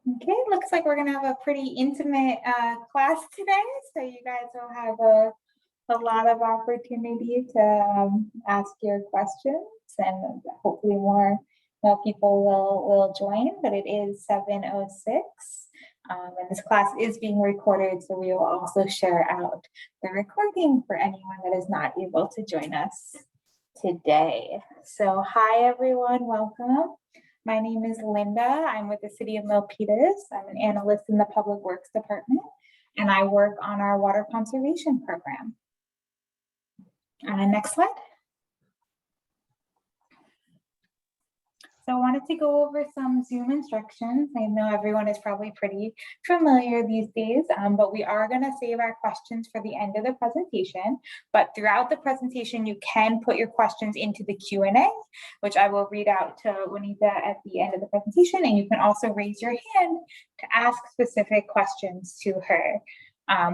Okay, looks like we're gonna have a pretty intimate class today, so you guys will have a lot of opportunity to ask your questions, and hopefully more people will join. But it is 7:06, and this class is being recorded, so we will also share out the recording for anyone that is not able to join us today. So hi everyone, welcome. My name is Linda. I'm with the City of Milpitas. I'm an analyst in the Public Works Department, and I work on our water conservation program. Next slide. So I wanted to go over some Zoom instructions. I know everyone is probably pretty familiar these days, but we are going to save our questions for the end of the presentation. But throughout the presentation, you can put your questions into the Q&A, which I will read out to Juanita at the end of the presentation. And you can also raise your hand to ask specific questions to her.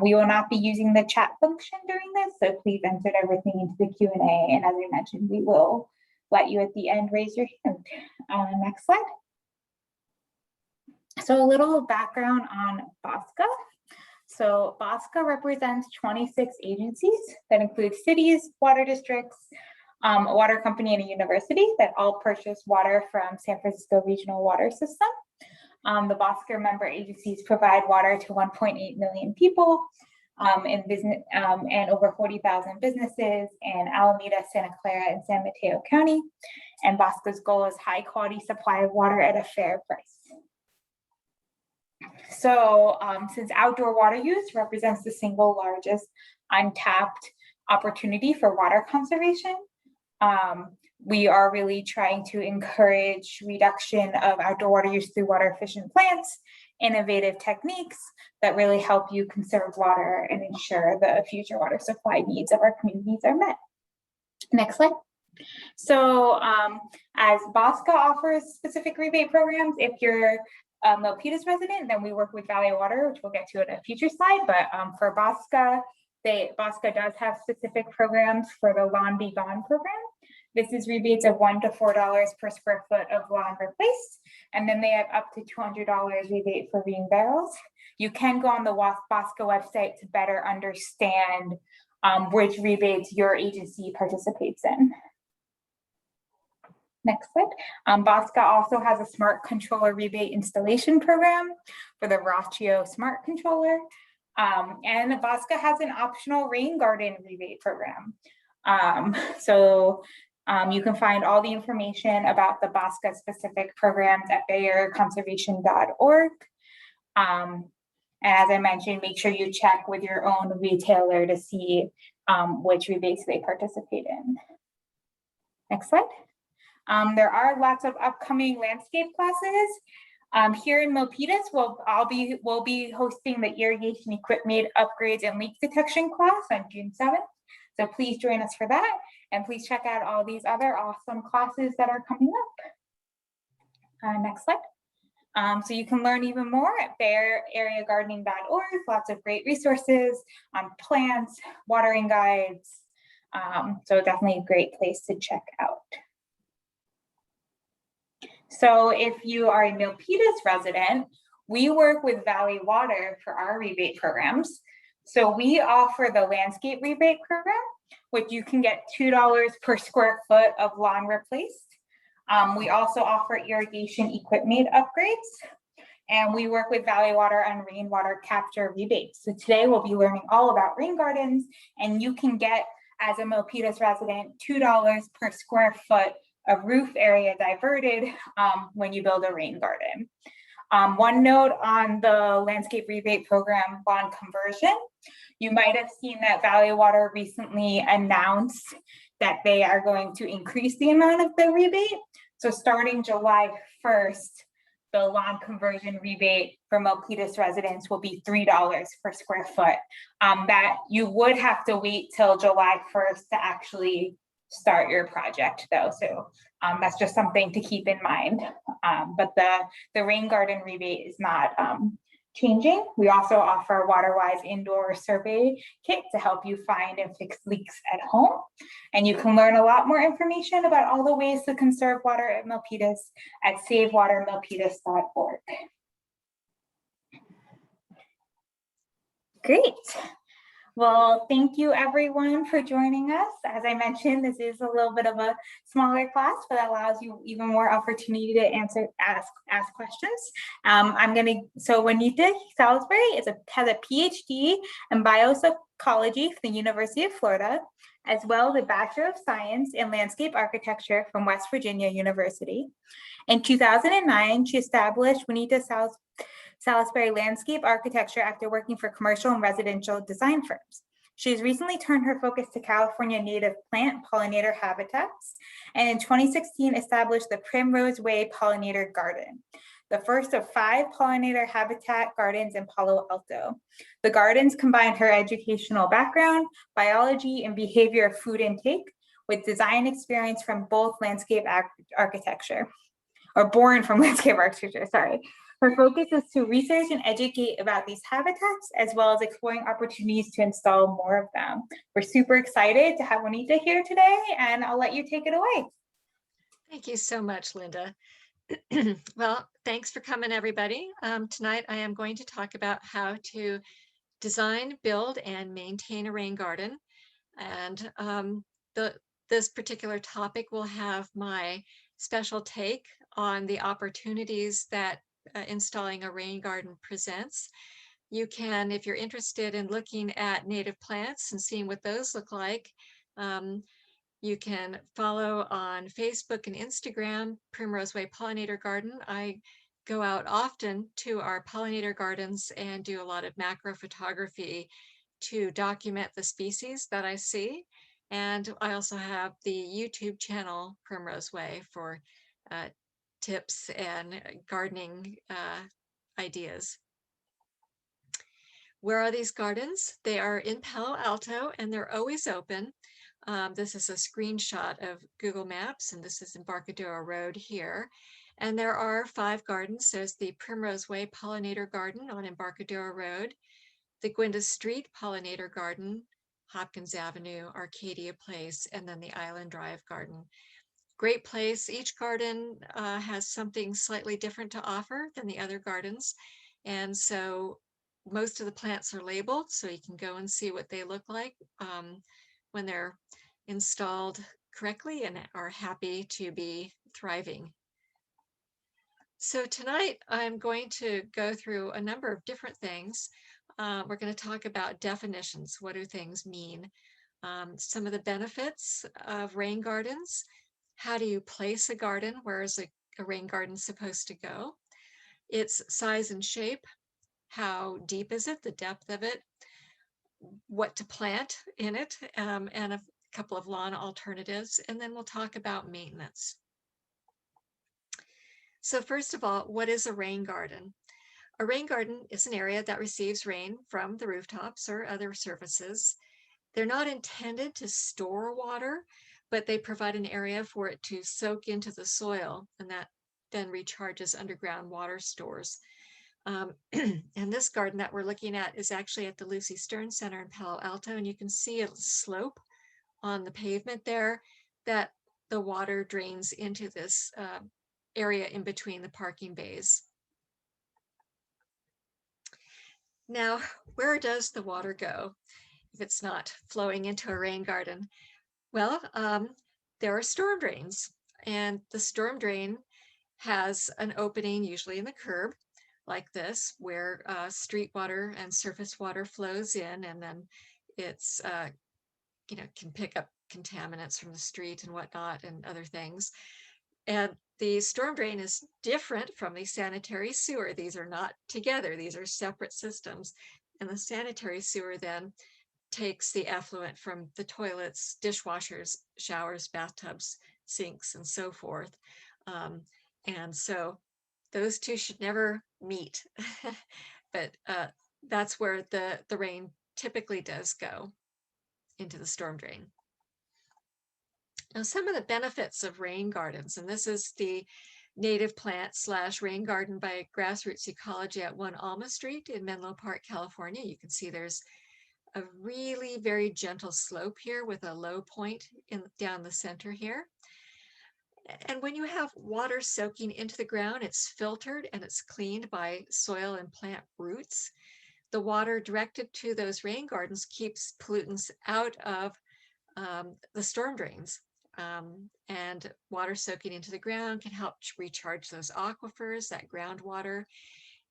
We will not be using the chat function during this, so please enter everything into the Q&A. And as I mentioned, we will let you at the end raise your hand. Next slide. So a little background on BOSCA. So BOSCA represents 26 agencies that include cities, water districts, a water company, and a university that all purchase water from San Francisco Regional Water System. The BOSCA member agencies provide water to 1.8 million people in business and over 40,000 businesses in Alameda, Santa Clara, and San Mateo County. And BOSCA's goal is high quality supply of water at a fair price. So since outdoor water use represents the single largest untapped opportunity for water conservation, we are really trying to encourage reduction of outdoor water use through water efficient plants, innovative techniques that really help you conserve water and ensure the future water supply needs of our communities are met. Next slide. So as BOSCA offers specific rebate programs, if you're a Milpitas resident, then we work with Valley Water, which we'll get to in a future slide. But for BOSCA, BOSCA does have specific programs for the Lawn Be Gone program. This is rebates of $1 to $4 per square foot of lawn replaced. And then they have up to $200 rebate for rain barrels. You can go on the BOSCA website to better understand which rebates your agency participates in. Next slide. BOSCA also has a smart controller rebate installation program for the Rachio smart controller. And BOSCA has an optional rain garden rebate program. You can find all the information about the BOSCA specific programs at bayerconservation.org. And as I mentioned, make sure you check with your own retailer to see which rebates they participate in. Next slide. There are lots of upcoming landscape classes. Here in Milpitas, we'll be hosting the irrigation equipment upgrades and leak detection class on June 7th. So please join us for that. And please check out all these other awesome classes that are coming up. Next slide. So you can learn even more at bayareagardening.org. Lots of great resources on plants, watering guides. So definitely a great place to check out. So if you are a Milpitas resident, we work with Valley Water for our rebate programs. So we offer the landscape rebate program, which you can get $2 per square foot of lawn replaced. We also offer irrigation equipment upgrades, and we work with Valley Water on rainwater capture rebates. So today we'll be learning all about rain gardens, and you can get, as a Milpitas resident, $2 per square foot of roof area diverted when you build a rain garden. One note on the landscape rebate program lawn conversion. You might have seen that Valley Water recently announced that they are going to increase the amount of the rebate. So starting July 1st, the lawn conversion rebate for Milpitas residents will be $3 per square foot. That you would have to wait till July 1st to actually start your project though. So that's just something to keep in mind. But the rain garden rebate is not changing. We also offer WaterWise indoor survey kit to help you find and fix leaks at home. And you can learn a lot more information about all the ways to conserve water at Milpitas at savewatermilpitas.org. Great. Well, thank you everyone for joining us. As I mentioned, this is a little bit of a smaller class, but that allows you even more opportunity to ask questions. So Juanita Salisbury has a PhD in biopsychology from the University of Florida, as well as a Bachelor of Science in Landscape Architecture from West Virginia University. In 2009, she established Salisbury Landscape Architecture after working for commercial and residential design firms. She has recently turned her focus to California native plant pollinator habitats, and in 2016 established the Primrose Way Pollinator Garden, the first of 5 pollinator habitat gardens in Palo Alto. The gardens combine her educational background, biology, and behavior of food intake with design experience from both landscape architecture, or born from landscape architecture, sorry. Her focus is to research and educate about these habitats, as well as exploring opportunities to install more of them. We're super excited to have Juanita here today, and I'll let you take it away. Thank you so much, Linda. Well, thanks for coming, everybody. Tonight, I am going to talk about how to design, build, and maintain a rain garden. And this particular topic will have my special take on the opportunities that installing a rain garden presents. You can, if you're interested in looking at native plants and seeing what those look like, you can follow on Facebook and Instagram, Primrose Way Pollinator Garden. I go out often to our pollinator gardens and do a lot of macro photography to document the species that I see. And I also have the YouTube channel, Primrose Way, for tips and gardening ideas. Where are these gardens? They are in Palo Alto and they're always open. This is a screenshot of Google Maps, and this is Embarcadero Road here. And there are 5 gardens. There's the Primrose Way Pollinator Garden on Embarcadero Road, the Gwynda Street Pollinator Garden, Hopkins Avenue, Arcadia Place, and then the Island Drive Garden. Great place. Each garden has something slightly different to offer than the other gardens. And so most of the plants are labeled, so you can go and see what they look like when they're installed correctly and are happy to be thriving. So tonight I'm going to go through a number of different things. We're going to talk about definitions. What do things mean? Some of the benefits of rain gardens. How do you place a garden? Where is a rain garden supposed to go? Its size and shape. How deep is it? The depth of it. What to plant in it, and a couple of lawn alternatives. And then we'll talk about maintenance. So first of all, what is a rain garden? A rain garden is an area that receives rain from the rooftops or other surfaces. They're not intended to store water, but they provide an area for it to soak into the soil, and that then recharges underground water stores. And this garden that we're looking at is actually at the Lucy Stern Center in Palo Alto, and you can see a slope on the pavement there that the water drains into this area in between the parking bays. Now, where does the water go if it's not flowing into a rain garden? Well, there are storm drains, and the storm drain has an opening usually in the curb like this, where street water and surface water flows in, and then it's can pick up contaminants from the street and whatnot and other things. And the storm drain is different from the sanitary sewer. These are not together. These are separate systems. And the sanitary sewer then takes the effluent from the toilets, dishwashers, showers, bathtubs, sinks, and so forth. And so those two should never meet. But that's where the rain typically does go, into the storm drain. Now, some of the benefits of rain gardens, and this is the native plant / rain garden by Grassroots Ecology at 1 Alma Street in Menlo Park, California. You can see there's a really very gentle slope here with a low point down the center here. And when you have water soaking into the ground, it's filtered and it's cleaned by soil and plant roots. the water directed to those rain gardens keeps pollutants out of the storm drains. And water soaking into the ground can help recharge those aquifers, that groundwater.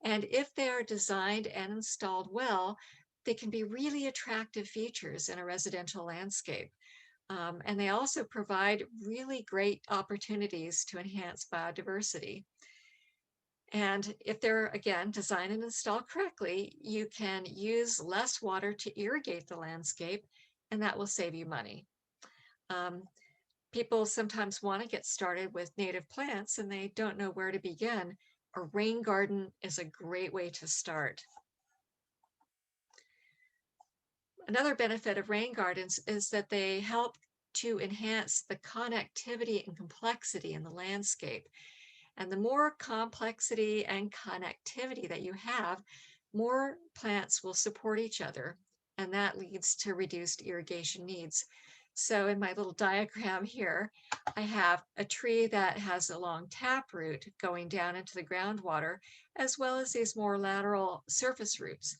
And if they are designed and installed well, they can be really attractive features in a residential landscape. And they also provide really great opportunities to enhance biodiversity. And if they're, again, designed and installed correctly, you can use less water to irrigate the landscape, and that will save you money. People sometimes want to get started with native plants and they don't know where to begin. A rain garden is a great way to start. Another benefit of rain gardens is that they help to enhance the connectivity and complexity in the landscape. And the more complexity and connectivity that you have, more plants will support each other, and that leads to reduced irrigation needs. So in my little diagram here, I have a tree that has a long taproot going down into the groundwater, as well as these more lateral surface roots.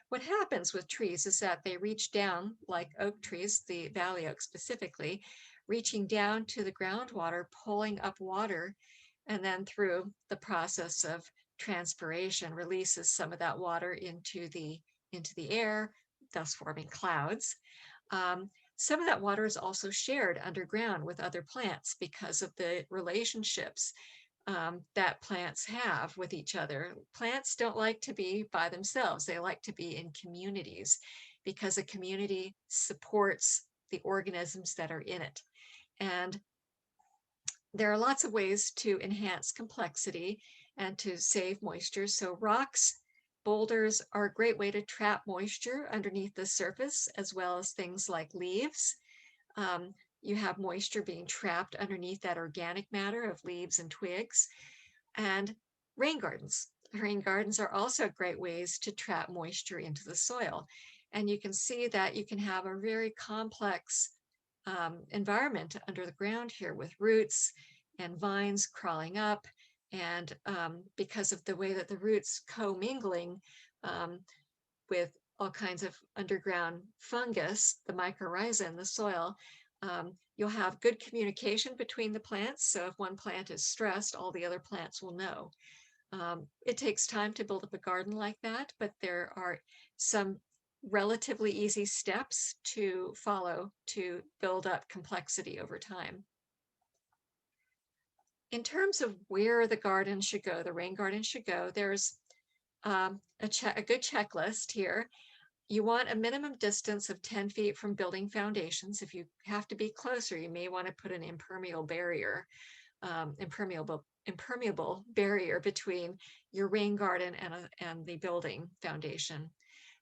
What happens with trees is that they reach down, like oak trees, the valley oak specifically, reaching down to the groundwater, pulling up water, and then through the process of transpiration releases some of that water into the air, thus forming clouds. Some of that water is also shared underground with other plants because of the relationships that plants have with each other. Plants don't like to be by themselves. They like to be in communities because a community supports the organisms that are in it. And there are lots of ways to enhance complexity and to save moisture. So rocks, boulders are a great way to trap moisture underneath the surface, as well as things like leaves. You have moisture being trapped underneath that organic matter of leaves and twigs. And rain gardens. Rain gardens are also great ways to trap moisture into the soil. And you can see that you can have a very complex environment under the ground here with roots and vines crawling up. And because of the way that the roots commingling with all kinds of underground fungus, the mycorrhiza in the soil, you'll have good communication between the plants. So if one plant is stressed, all the other plants will know. It takes time to build up a garden like that, but there are some relatively easy steps to follow to build up complexity over time. In terms of where the garden should go, the rain garden should go, there's a good checklist here. You want a minimum distance of 10 feet from building foundations. If you have to be closer, you may want to put an impermeable barrier between your rain garden and the building foundation.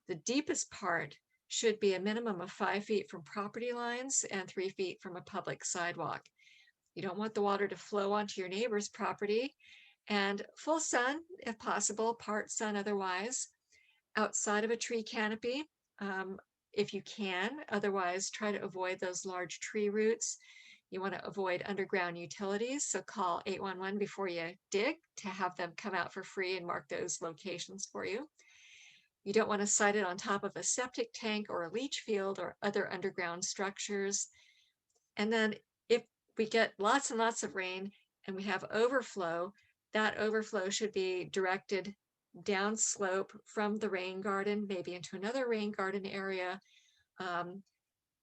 The deepest part should be a minimum of 5 feet from property lines and 3 feet from a public sidewalk. You don't want the water to flow onto your neighbor's property. And full sun, if possible, part sun otherwise, outside of a tree canopy, if you can. Otherwise, try to avoid those large tree roots. You want to avoid underground utilities, so call 811 before you dig to have them come out for free and mark those locations for you. You don't want to site it on top of a septic tank or a leach field or other underground structures. And then if we get lots and lots of rain and we have overflow, that overflow should be directed downslope from the rain garden, maybe into another rain garden area,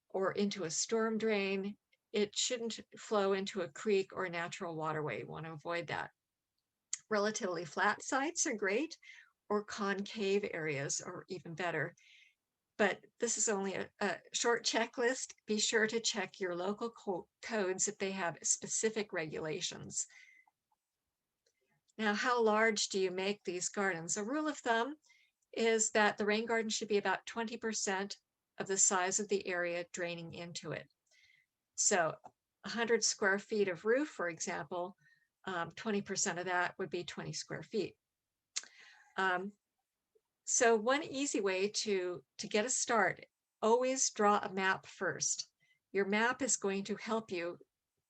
or into a storm drain. It shouldn't flow into a creek or a natural waterway. You want to avoid that. Relatively flat sites are great, or concave areas are even better. But this is only a short checklist. Be sure to check your local codes if they have specific regulations. Now, how large do you make these gardens? A rule of thumb is that the rain garden should be about 20% of the size of the area draining into it. So 100 square feet of roof, for example, 20% of that would be 20 square feet. So one easy way to get a start, always draw a map first. Your map is going to help you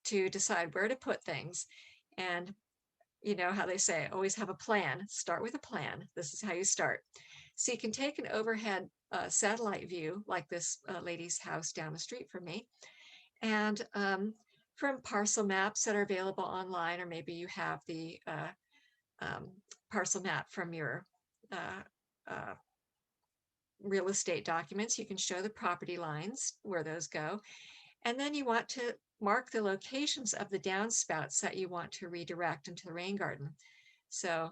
to decide where to put things. And you know how they say, always have a plan. Start with a plan. This is how you start. So you can take an overhead satellite view like this lady's house down the street from me, and from parcel maps that are available online, or maybe you have the parcel map from your real estate documents, you can show the property lines where those go. And then you want to mark the locations of the downspouts that you want to redirect into the rain garden. So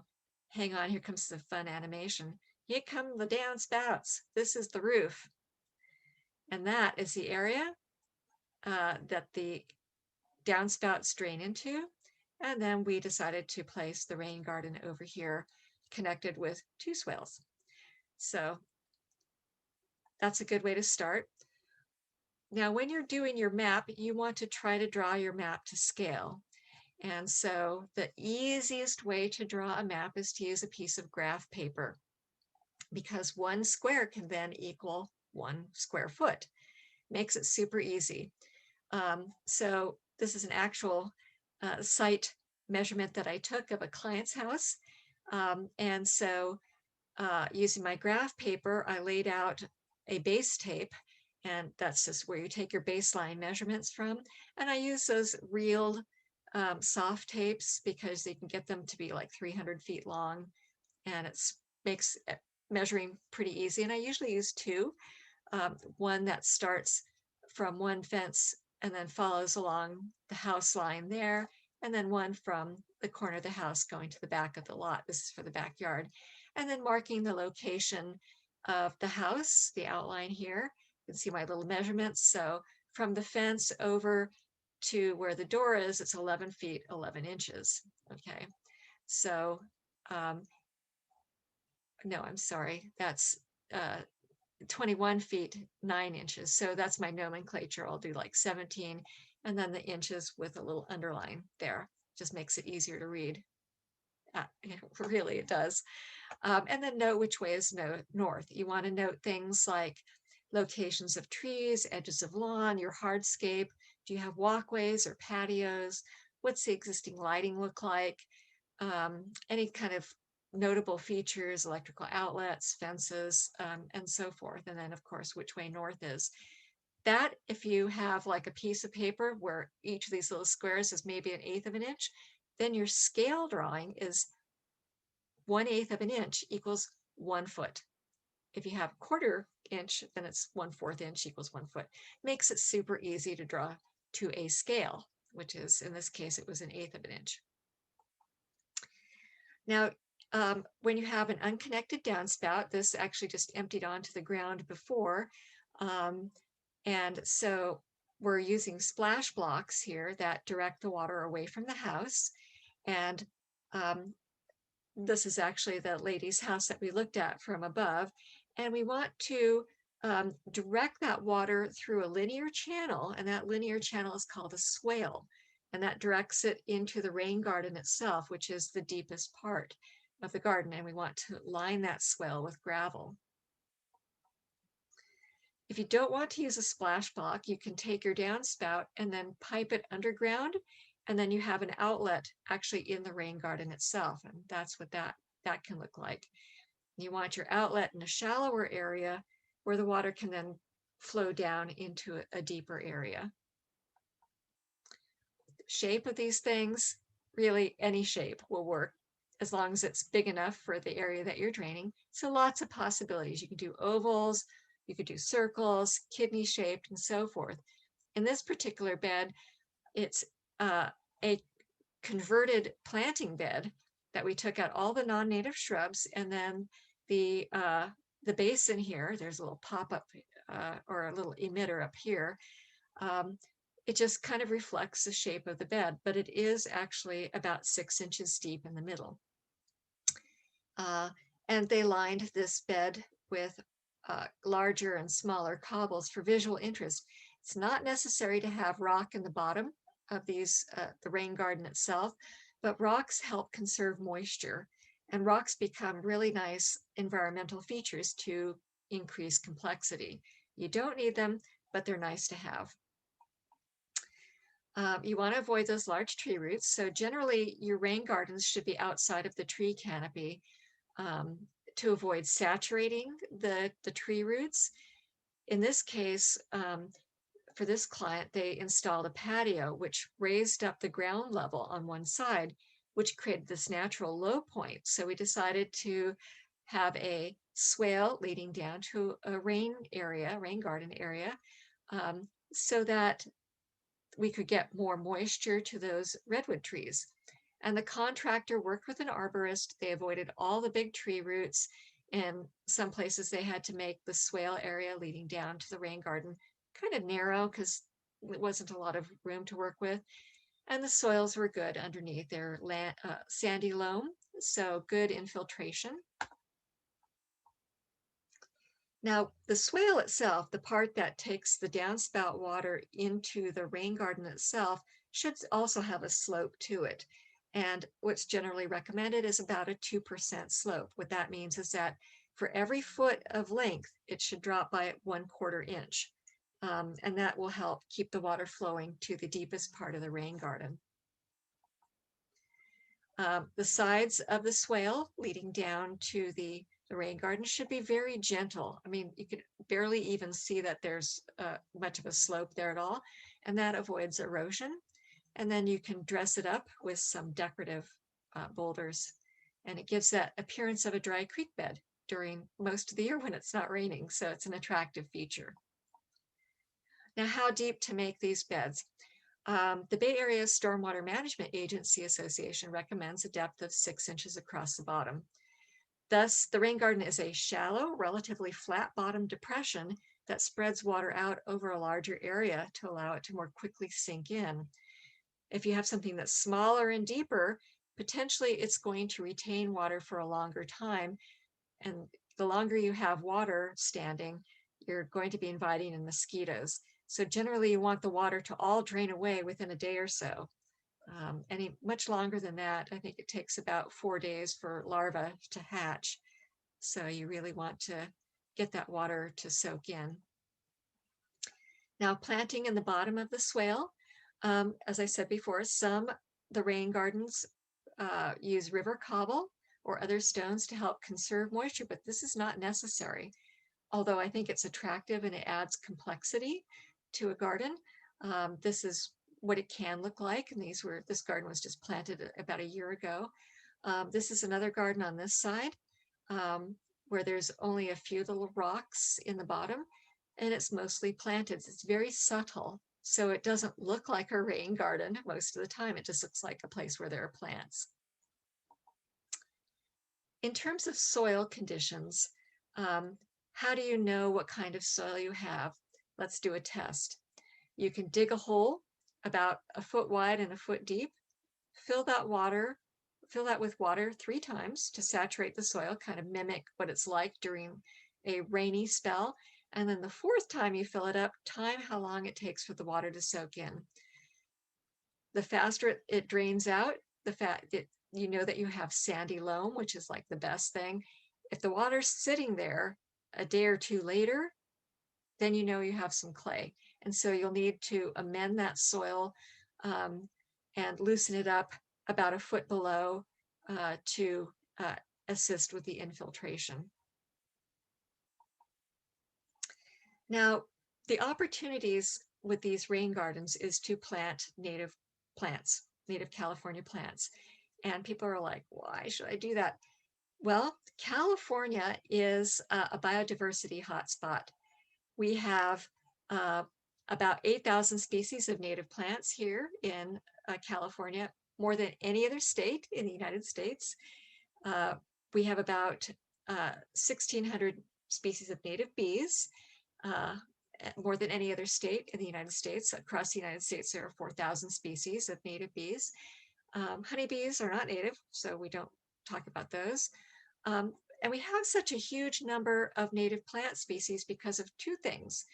hang on, here comes the fun animation. Here come the downspouts. This is the roof. And that is the area that the downspouts drain into. And then we decided to place the rain garden over here, connected with 2 swales. So that's a good way to start. Now, when you're doing your map, you want to try to draw your map to scale. And so the easiest way to draw a map is to use a piece of graph paper, because 1 square can then equal 1 square foot. Makes it super easy. So this is an actual site measurement that I took of a client's house. And so using my graph paper, I laid out a base tape, and that's just where you take your baseline measurements from. And I use those real soft tapes because you can get them to be like 300 feet long, and it makes measuring pretty easy. And I usually use 2, one that starts from one fence and then follows along the house line there, and then one from the corner of the house going to the back of the lot. This is for the backyard. And then marking the location of the house, the outline here. You can see my little measurements. So from the fence over to where the door is, it's 11 feet, 11 inches. Okay, so, no, I'm sorry, that's 21 feet, 9 inches. So that's my nomenclature. I'll do like 17, and then the inches with a little underline there. Just makes it easier to read. Really, it does. And then note which way is north. You want to note things like locations of trees, edges of lawn, your hardscape. Do you have walkways or patios? What's the existing lighting look like? Any kind of notable features, electrical outlets, fences, and so forth. And then, of course, which way north is. That, if you have like a piece of paper where each of these little squares is maybe 1/8 of an inch, then your scale drawing is 1/8 of an inch equals 1 foot. If you have 1/4 inch, then it's 1/4 inch equals 1 foot. Makes it super easy to draw to a scale, which is, in this case, it was 1/8 of an inch. Now, when you have an unconnected downspout, this actually just emptied onto the ground before. And so we're using splash blocks here that direct the water away from the house. And this is actually the lady's house that we looked at from above. And we want to direct that water through a linear channel, and that linear channel is called a swale. And that directs it into the rain garden itself, which is the deepest part of the garden. And we want to line that swale with gravel. If you don't want to use a splash block, you can take your downspout and then pipe it underground, and then you have an outlet actually in the rain garden itself. And that's what that can look like. You want your outlet in a shallower area where the water can then flow down into a deeper area. Shape of these things, really any shape will work as long as it's big enough for the area that you're draining. So lots of possibilities. You can do ovals, you could do circles, kidney shaped, and so forth. In this particular bed, it's a converted planting bed that we took out all the non-native shrubs, and then the basin here, there's a little pop-up or a little emitter up here. It just kind of reflects the shape of the bed, but it is actually about 6 inches deep in the middle. And they lined this bed with larger and smaller cobbles for visual interest. It's not necessary to have rock in the bottom of these, the rain garden itself, but rocks help conserve moisture, and rocks become really nice environmental features to increase complexity. You don't need them, but they're nice to have. You want to avoid those large tree roots. So generally your rain gardens should be outside of the tree canopy. to avoid saturating the tree roots. In this case, for this client, they installed a patio which raised up the ground level on one side, which created this natural low point. So we decided to have a swale leading down to a rain garden area, so that we could get more moisture to those redwood trees. And the contractor worked with an arborist. They avoided all the big tree roots. In some places, they had to make the swale area leading down to the rain garden kind of narrow because it wasn't a lot of room to work with. And the soils were good underneath. They're sandy loam, so good infiltration. Now, the swale itself, the part that takes the downspout water into the rain garden itself, should also have a slope to it. And what's generally recommended is about a 2% slope. What that means is that for every foot of length, it should drop by 1/4 inch. And that will help keep the water flowing to the deepest part of the rain garden. The sides of the swale leading down to the rain garden should be very gentle. I mean, you could barely even see that there's much of a slope there at all, and that avoids erosion. And then you can dress it up with some decorative boulders, and it gives that appearance of a dry creek bed during most of the year when it's not raining, so it's an attractive feature. Now, how deep to make these beds? The Bay Area Stormwater Management Agency Association recommends a depth of 6 inches across the bottom. Thus, the rain garden is a shallow, relatively flat bottom depression that spreads water out over a larger area to allow it to more quickly sink in. If you have something that's smaller and deeper, potentially it's going to retain water for a longer time. And the longer you have water standing, you're going to be inviting in mosquitoes. So generally you want the water to all drain away within a day or so. Any much longer than that, I think it takes about 4 days for larvae to hatch. So you really want to get that water to soak in. Now, planting in the bottom of the swale, as I said before, the rain gardens use river cobble or other stones to help conserve moisture, but this is not necessary. Although I think it's attractive and it adds complexity to a garden. This is what it can look like. And this garden was just planted about a year ago. This is another garden on this side where there's only a few little rocks in the bottom, and it's mostly planted. It's very subtle, so it doesn't look like a rain garden most of the time. It just looks like a place where there are plants. In terms of soil conditions, how do you know what kind of soil you have? Let's do a test. You can dig a hole about a foot wide and a foot deep, fill that with water 3 times to saturate the soil, kind of mimic what it's like during a rainy spell. And then the 4th time you fill it up, time how long it takes for the water to soak in. The faster it drains out, the fact that you know that you have sandy loam, which is like the best thing. If the water's sitting there a day or 2 later, then you know you have some clay. And so you'll need to amend that soil and loosen it up about a foot below to assist with the infiltration. Now, the opportunities with these rain gardens is to plant native plants, native California plants. And people are like, why should I do that? Well, California is a biodiversity hotspot. We have about 8,000 species of native plants here in California, more than any other state in the United States. We have about 1,600 species of native bees, more than any other state in the United States. Across the United States, there are 4,000 species of native bees. Honeybees are not native, so we don't talk about those. And we have such a huge number of native plant species because of 2 things.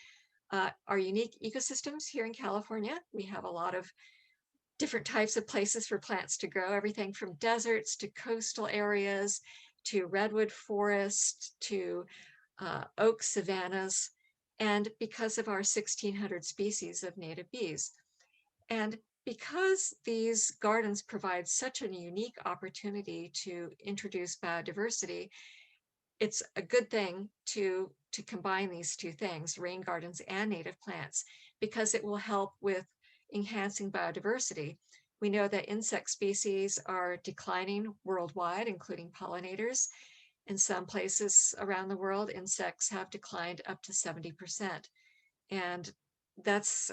Our unique ecosystems here in California. We have a lot of different types of places for plants to grow, everything from deserts to coastal areas, to redwood forest, to oak savannas, and because of our 1,600 species of native bees. And because these gardens provide such a unique opportunity to introduce biodiversity, it's a good thing to combine these two things, rain gardens and native plants, because it will help with enhancing biodiversity. We know that insect species are declining worldwide, including pollinators. In some places around the world, insects have declined up to 70%. And that's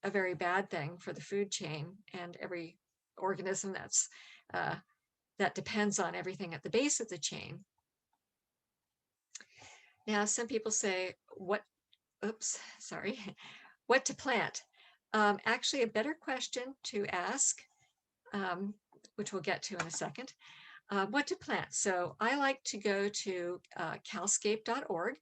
a very bad thing for the food chain and every organism that depends on everything at the base of the chain. Now, some people say, what to plant? Actually, a better question to ask, which we'll get to in a second, what to plant. So I like to go to calscape.org,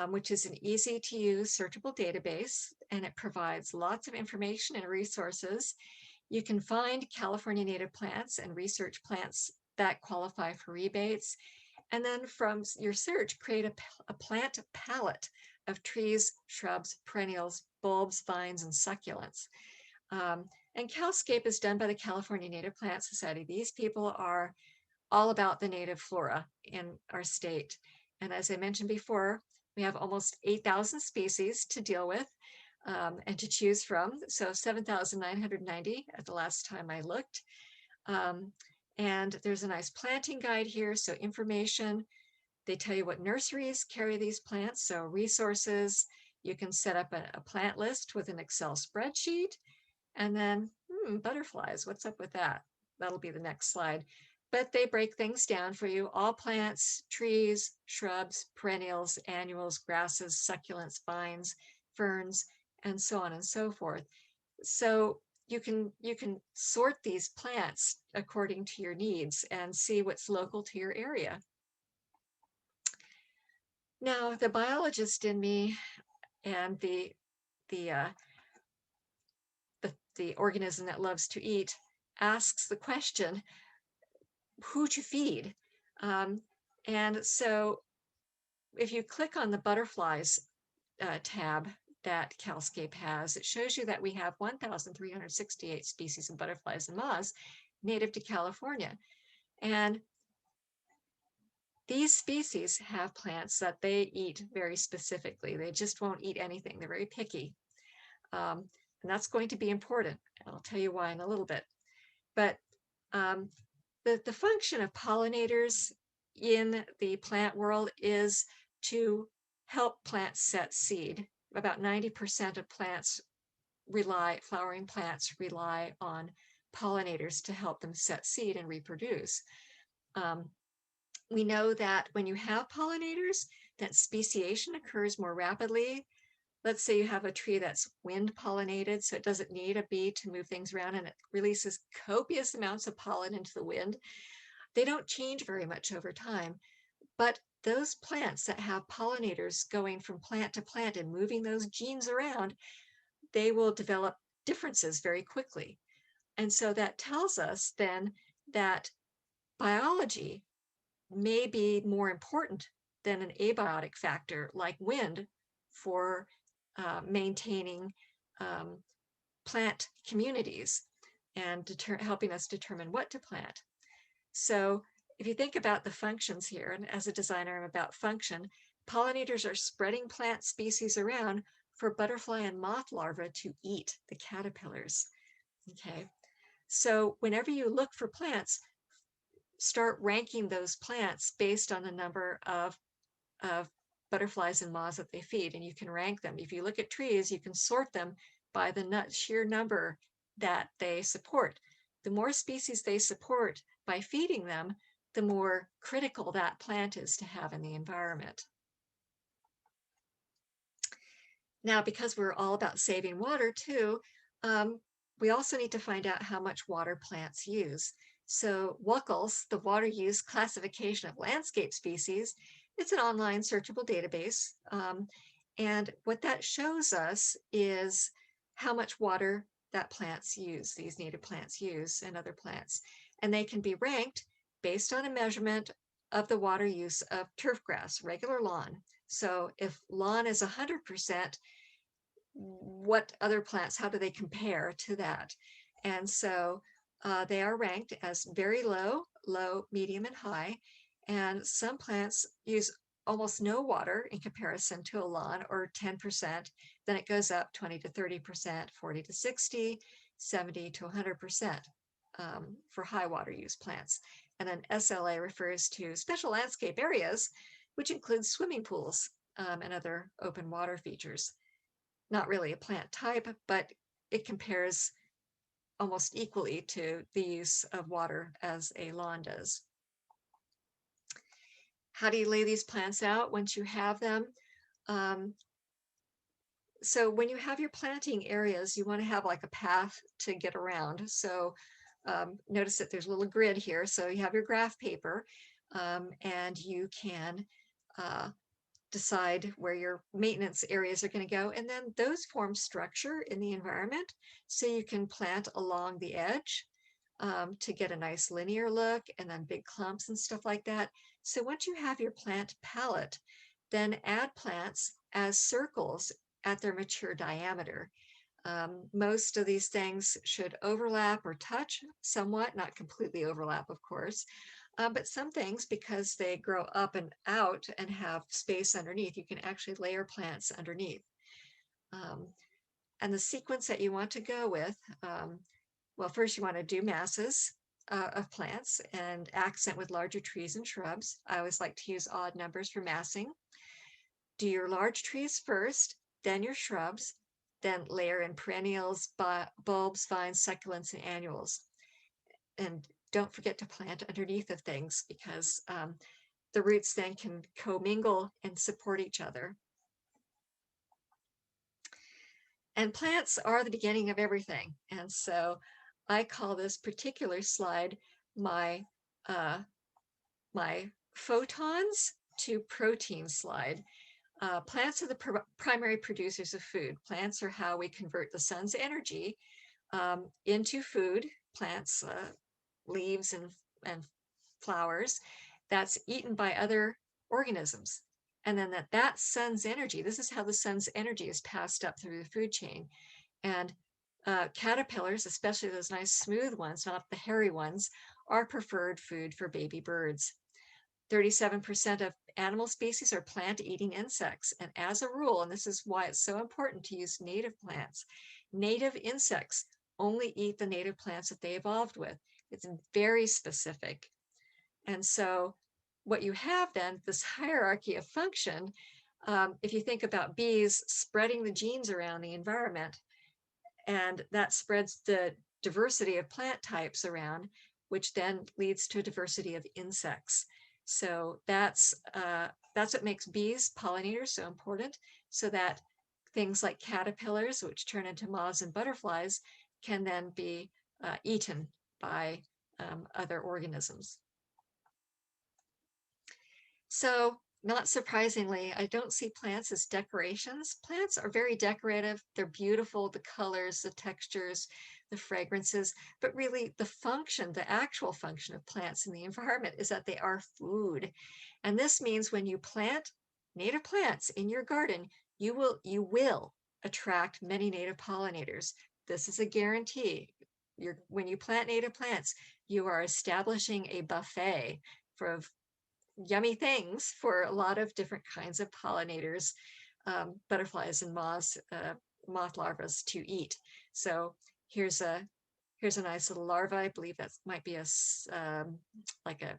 which is an easy to use searchable database, and it provides lots of information and resources. You can find California native plants and research plants that qualify for rebates. And then from your search, create a plant palette of trees, shrubs, perennials, bulbs, vines, and succulents. And CalScape is done by the California Native Plant Society. These people are all about the native flora in our state. And as I mentioned before, we have almost 8,000 species to deal with and to choose from. So 7,990 at the last time I looked. And there's a nice planting guide here. So information, they tell you what nurseries carry these plants. So resources, you can set up a plant list with an Excel spreadsheet. And then butterflies, what's up with that? That'll be the next slide. But they break things down for you: all plants, trees, shrubs, perennials, annuals, grasses, succulents, vines, ferns, and so on and so forth. So you can sort these plants according to your needs and see what's local to your area. Now, the biologist in me and the organism that loves to eat asks the question, who to feed? And so if you click on the butterflies tab that CalScape has, it shows you that we have 1,368 species of butterflies and moths native to California. And these species have plants that they eat very specifically. They just won't eat anything. They're very picky. And that's going to be important. I'll tell you why in a little bit. But the function of pollinators in the plant world is to help plants set seed. About 90% of flowering plants rely on pollinators to help them set seed and reproduce. We know that when you have pollinators, that speciation occurs more rapidly. Let's say you have a tree that's wind pollinated, so it doesn't need a bee to move things around, and it releases copious amounts of pollen into the wind. They don't change very much over time, but those plants that have pollinators going from plant to plant and moving those genes around, they will develop differences very quickly. And so that tells us then that biology may be more important than an abiotic factor like wind for maintaining plant communities and helping us determine what to plant. So if you think about the functions here, and as a designer, I'm about function, pollinators are spreading plant species around for butterfly and moth larvae to eat the caterpillars. Okay, so whenever you look for plants, start ranking those plants based on the number of butterflies and moths that they feed, and you can rank them. If you look at trees, you can sort them by the sheer number that they support. The more species they support by feeding them, the more critical that plant is to have in the environment. Now, because we're all about saving water too, we also need to find out how much water plants use. So WUCLS, the Water Use Classification of Landscape Species, it's an online searchable database. And what that shows us is how much water that plants use, these native plants use, and other plants. And they can be ranked based on a measurement of the water use of turf grass, regular lawn. So if lawn is 100%, what other plants, how do they compare to that? And so they are ranked as very low, low, medium, and high. And some plants use almost no water in comparison to a lawn, or 10%. Then it goes up 20 to 30%, 40 to 60, 70 to 100% for high water use plants. And then SLA refers to special landscape areas, which includes swimming pools and other open water features. Not really a plant type, but it compares almost equally to the use of water as a lawn does. How do you lay these plants out once you have them? So when you have your planting areas, you want to have like a path to get around. So notice that there's a little grid here. So you have your graph paper, and you can decide where your maintenance areas are going to go. And then those form structure in the environment. So you can plant along the edge to get a nice linear look, and then big clumps and stuff like that. So once you have your plant palette, then add plants as circles at their mature diameter. Most of these things should overlap or touch somewhat, not completely overlap, of course, but some things, because they grow up and out and have space underneath, you can actually layer plants underneath. And the sequence that you want to go with, well, first you want to do masses of plants and accent with larger trees and shrubs. I always like to use odd numbers for massing. Do your large trees first, then your shrubs, then layer in perennials, bulbs, vines, succulents, and annuals. And don't forget to plant underneath of things, because the roots then can commingle and support each other. And plants are the beginning of everything. And so I call this particular slide my photons to protein slide. Plants are the primary producers of food. Plants are how we convert the sun's energy into food. Plants, leaves and flowers, that's eaten by other organisms. And then that sun's energy, this is how the sun's energy is passed up through the food chain. And caterpillars, especially those nice smooth ones, not the hairy ones, are preferred food for baby birds. 37% of animal species are plant-eating insects. And as a rule, and this is why it's so important to use native plants, native insects only eat the native plants that they evolved with. It's very specific. And so what you have then, this hierarchy of function, if you think about bees spreading the genes around the environment, and that spreads the diversity of plant types around, which then leads to a diversity of insects. So that's what makes bees, pollinators, so important, so that things like caterpillars, which turn into moths and butterflies, can then be eaten by other organisms. So not surprisingly, I don't see plants as decorations. Plants are very decorative. They're beautiful, the colors, the textures, the fragrances, but really the function, the actual function of plants in the environment is that they are food. And this means when you plant native plants in your garden, you will attract many native pollinators. This is a guarantee. When you plant native plants, you are establishing a buffet of yummy things for a lot of different kinds of pollinators, butterflies and moths, moth larvae to eat. So here's a nice little larva. I believe that might be like a,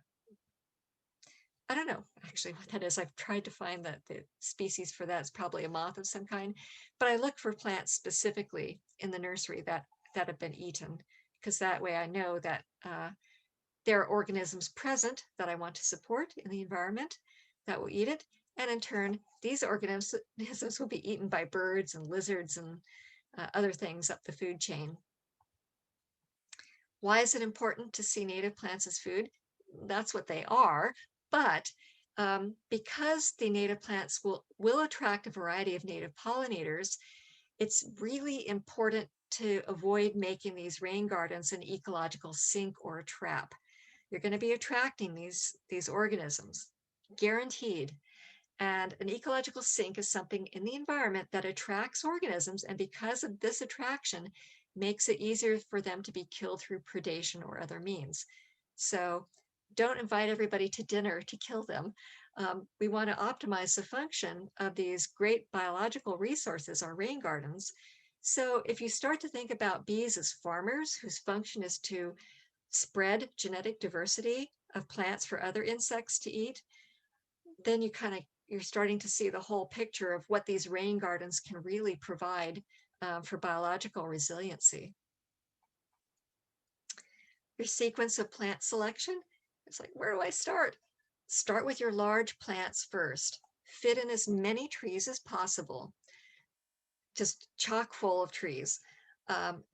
I don't know actually what that is. I've tried to find the species for that. It's probably a moth of some kind, but I look for plants specifically in the nursery that have been eaten, because that way I know that there are organisms present that I want to support in the environment that will eat it. And in turn, these organisms will be eaten by birds and lizards and other things up the food chain. Why is it important to see native plants as food? That's what they are. But because the native plants will attract a variety of native pollinators, it's really important to avoid making these rain gardens an ecological sink or a trap. You're going to be attracting these organisms, guaranteed. And an ecological sink is something in the environment that attracts organisms, and because of this attraction, makes it easier for them to be killed through predation or other means. So don't invite everybody to dinner to kill them. We want to optimize the function of these great biological resources, our rain gardens. So if you start to think about bees as farmers whose function is to spread genetic diversity of plants for other insects to eat, then you're starting to see the whole picture of what these rain gardens can really provide for biological resiliency. Your sequence of plant selection, it's like, where do I start? Start with your large plants first. Fit in as many trees as possible, just chock full of trees.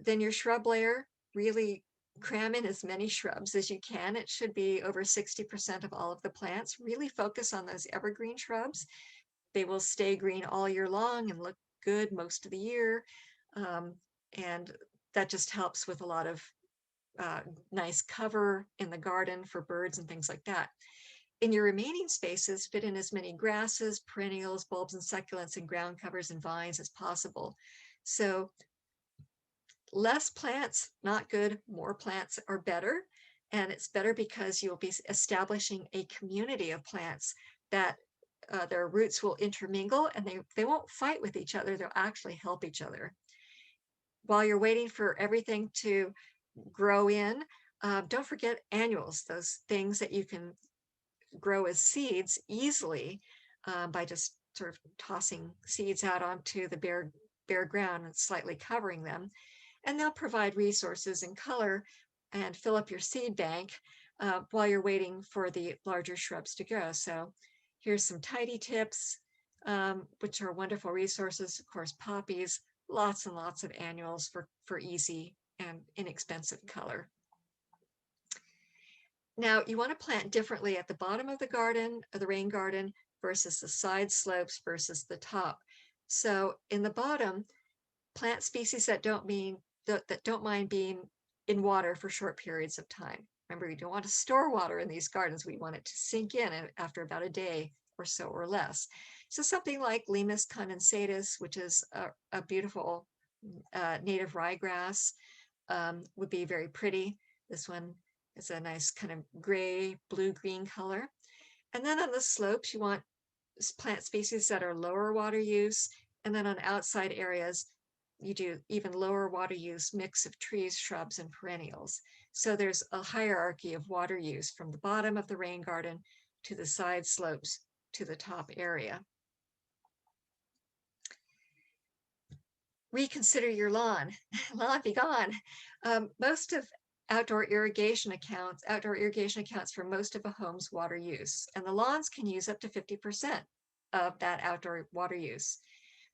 Then your shrub layer, really cram in as many shrubs as you can. It should be over 60% of all of the plants. Really focus on those evergreen shrubs. They will stay green all year long and look good most of the year. And that just helps with a lot of nice cover in the garden for birds and things like that. In your remaining spaces, fit in as many grasses, perennials, bulbs and succulents, and ground covers and vines as possible. So less plants, not good, more plants are better. And it's better because you'll be establishing a community of plants that their roots will intermingle, and they won't fight with each other, they'll actually help each other. While you're waiting for everything to grow in, don't forget annuals, those things that you can grow as seeds easily by just sort of tossing seeds out onto the bare ground and slightly covering them. And they'll provide resources and color and fill up your seed bank while you're waiting for the larger shrubs to grow. So here's some tidy tips, which are wonderful resources. Of course, poppies, lots and lots of annuals for easy and inexpensive color. Now, you want to plant differently at the bottom of the garden, of the rain garden, versus the side slopes versus the top. So in the bottom, plant species that don't mind being in water for short periods of time. Remember, you don't want to store water in these gardens. We want it to sink in after about a day or so or less. So something like Limus condensatus, which is a beautiful native ryegrass, would be very pretty. This one is a nice kind of gray, blue-green color. And then on the slopes, you want plant species that are lower water use. And then on outside areas, you do even lower water use mix of trees, shrubs, and perennials. So there's a hierarchy of water use from the bottom of the rain garden to the side slopes to the top area. Reconsider your lawn. Lawn be gone. Most of outdoor irrigation accounts for most of a home's water use, and the lawns can use up to 50% of that outdoor water use.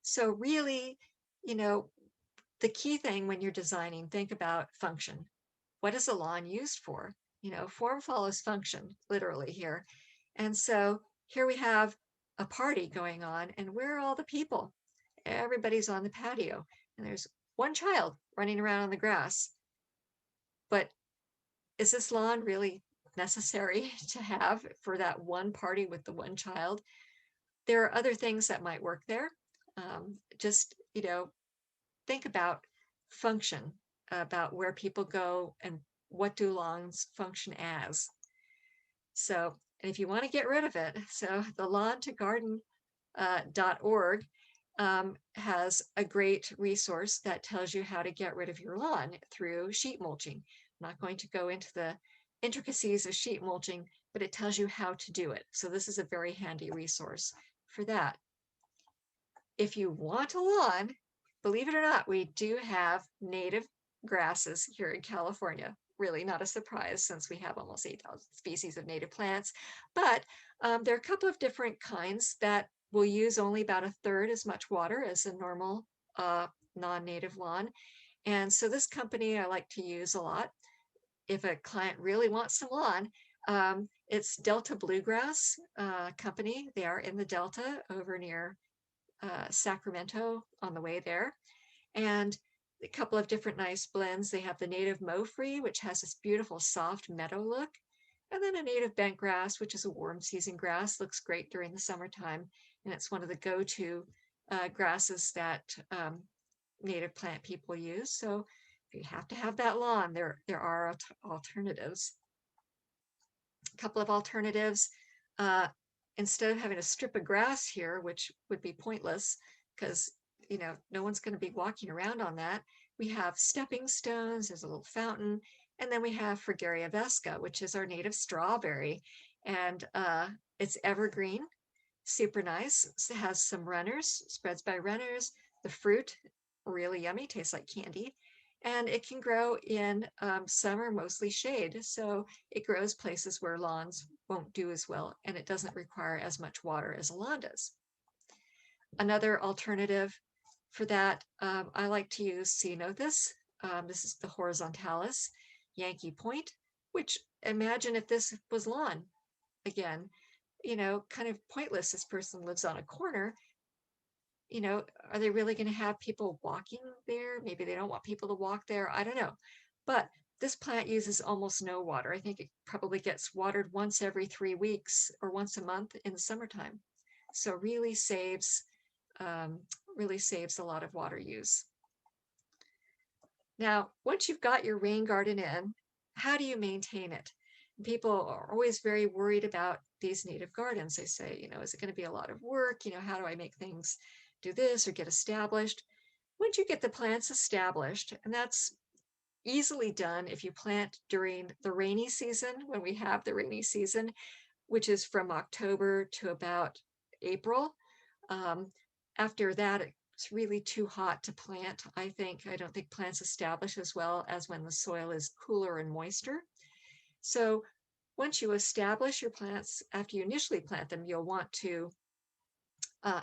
So really, the key thing when you're designing, think about function. What is a lawn used for? Form follows function, literally here. And so here we have a party going on, and where are all the people? Everybody's on the patio, and there's one child running around on the grass. But is this lawn really necessary to have for that one party with the one child? There are other things that might work there. Just, think about function, about where people go and what do lawns function as. So, and if you want to get rid of it, so the lawn2garden.org has a great resource that tells you how to get rid of your lawn through sheet mulching. I'm not going to go into the intricacies of sheet mulching, but it tells you how to do it. So this is a very handy resource for that. If you want a lawn, believe it or not, we do have native grasses here in California. Really not a surprise since we have almost 8,000 species of native plants, but there are a couple of different kinds that will use only about 1/3 as much water as a normal non-native lawn. And so this company I like to use a lot. If a client really wants some lawn, it's Delta Bluegrass company. They are in the Delta over near Sacramento on the way there. And a couple of different nice blends. They have the native Mo-Free, which has this beautiful soft meadow look. And then a native bent grass, which is a warm season grass, looks great during the summertime. And it's one of the go-to grasses that native plant people use. So if you have to have that lawn, there are alternatives. A couple of alternatives. Instead of having a strip of grass here, which would be pointless because no one's going to be walking around on that, we have stepping stones. There's a little fountain, and then we have Fragaria vesca, which is our native strawberry, and it's evergreen, super nice. It has some runners, spreads by runners. The fruit, really yummy, tastes like candy. And it can grow in summer, mostly shade. So it grows places where lawns won't do as well, and it doesn't require as much water as a lawn does. Another alternative for that, I like to use ceanothus. This is the horizontalis, Yankee Point, which imagine if this was lawn. Again, kind of pointless. This person lives on a corner. Are they really going to have people walking there? Maybe they don't want people to walk there. I don't know. But this plant uses almost no water. I think it probably gets watered once every 3 weeks or once a month in the summertime. So really saves a lot of water use. Now, once you've got your rain garden in, how do you maintain it? People are always very worried about these native gardens. They say, is it going to be a lot of work? How do I make things do this or get established? Once you get the plants established, and that's easily done if you plant during the rainy season, when we have the rainy season, which is from October to about April. After that, it's really too hot to plant. I don't think plants establish as well as when the soil is cooler and moister. So once you establish your plants, after you initially plant them, you'll want to